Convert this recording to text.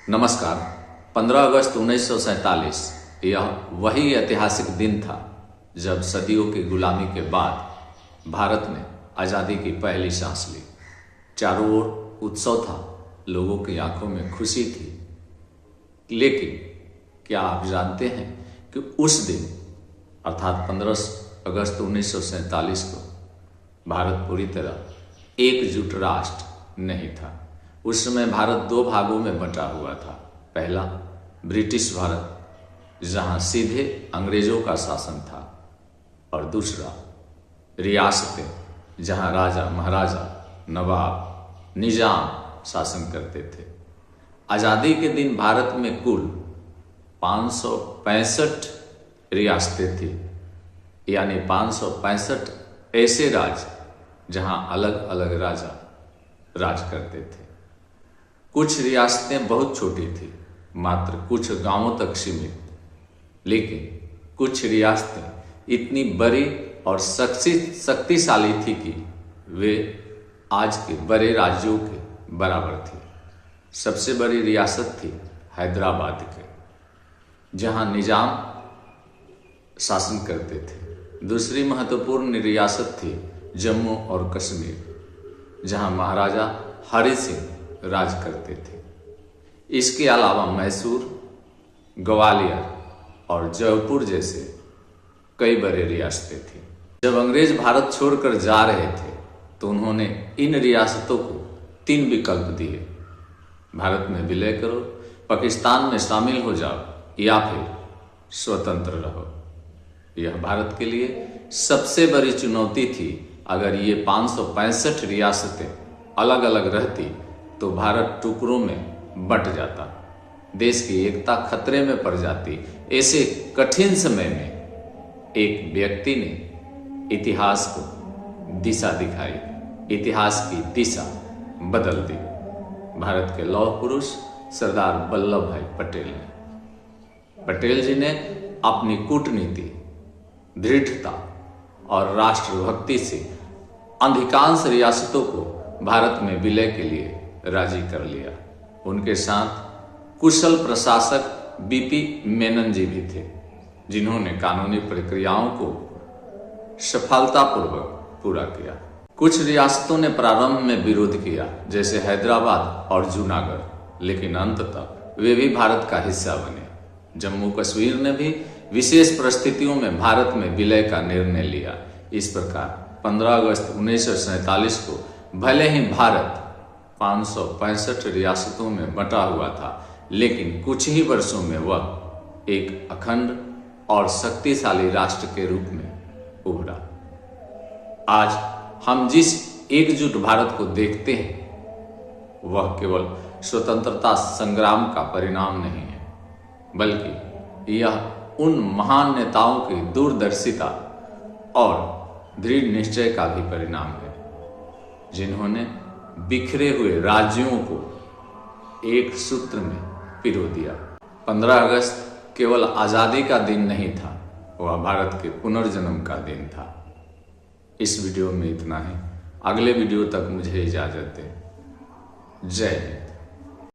नमस्कार। 15 अगस्त 1947 यह वही ऐतिहासिक दिन था जब सदियों की गुलामी के बाद भारत ने आज़ादी की पहली सांस ली। चारों ओर उत्सव था, लोगों की आंखों में खुशी थी। लेकिन क्या आप जानते हैं कि उस दिन अर्थात 15 अगस्त 1947 को भारत पूरी तरह एकजुट राष्ट्र नहीं था। उस समय भारत दो भागों में बंटा हुआ था। पहला ब्रिटिश भारत, जहां सीधे अंग्रेजों का शासन था, और दूसरा रियासतें, जहां राजा महाराजा नवाब निजाम शासन करते थे। आज़ादी के दिन भारत में कुल 565 रियासतें थी, यानी 565 ऐसे राज्य जहां अलग अलग राजा राज करते थे। कुछ रियासतें बहुत छोटी थी, मात्र कुछ गांवों तक सीमित, लेकिन कुछ रियासतें इतनी बड़ी और शक्तिशाली थी कि वे आज के बड़े राज्यों के बराबर थी। सबसे बड़ी रियासत थी हैदराबाद के, जहां निजाम शासन करते थे। दूसरी महत्वपूर्ण रियासत थी जम्मू और कश्मीर, जहां महाराजा हरि सिंह राज करते थे। इसके अलावा मैसूर, ग्वालियर और जयपुर जैसे कई बड़े रियासतें थीं। जब अंग्रेज भारत छोड़कर जा रहे थे तो उन्होंने इन रियासतों को 3 विकल्प दिए: भारत में विलय करो, पाकिस्तान में शामिल हो जाओ, या फिर स्वतंत्र रहो। यह भारत के लिए सबसे बड़ी चुनौती थी। अगर ये 565 रियासतें अलग अलग रहती तो भारत टुकड़ों में बंट जाता, देश की एकता खतरे में पड़ जाती। ऐसे कठिन समय में एक व्यक्ति ने इतिहास को दिशा दिखाई, इतिहास की दिशा बदल दी। भारत के लौह पुरुष सरदार वल्लभ भाई पटेल ने। पटेल जी ने अपनी कूटनीति, दृढ़ता और राष्ट्रभक्ति से अधिकांश रियासतों को भारत में विलय के लिए राजी कर लिया। उनके साथ कुशल प्रशासक बीपी मेनन जी भी थे, जिन्होंने कानूनी प्रक्रियाओं को सफलतापूर्वक पूरा किया। कुछ रियासतों ने प्रारंभ में विरोध किया, जैसे हैदराबाद और जूनागढ़, लेकिन अंततः वे भी भारत का हिस्सा बने। जम्मू कश्मीर ने भी विशेष परिस्थितियों में भारत में विलय का निर्णय लिया। इस प्रकार 15 अगस्त 1947 को भले ही भारत 565 रियासतों में बंटा हुआ था, लेकिन कुछ ही वर्षों में वह एक अखंड और शक्तिशाली राष्ट्र के रूप में उभरा। आज हम जिस एकजुट भारत को देखते हैं, वह केवल स्वतंत्रता संग्राम का परिणाम नहीं है, बल्कि यह उन महान नेताओं की दूरदर्शिता और दृढ़ निश्चय का भी परिणाम है, जिन्होंने बिखरे हुए राज्यों को एक सूत्र में पिरो दिया। 15 अगस्त केवल आज़ादी का दिन नहीं था, वह भारत के पुनर्जन्म का दिन था। इस वीडियो में इतना ही। अगले वीडियो तक मुझे इजाज़त दें। जय हिंद।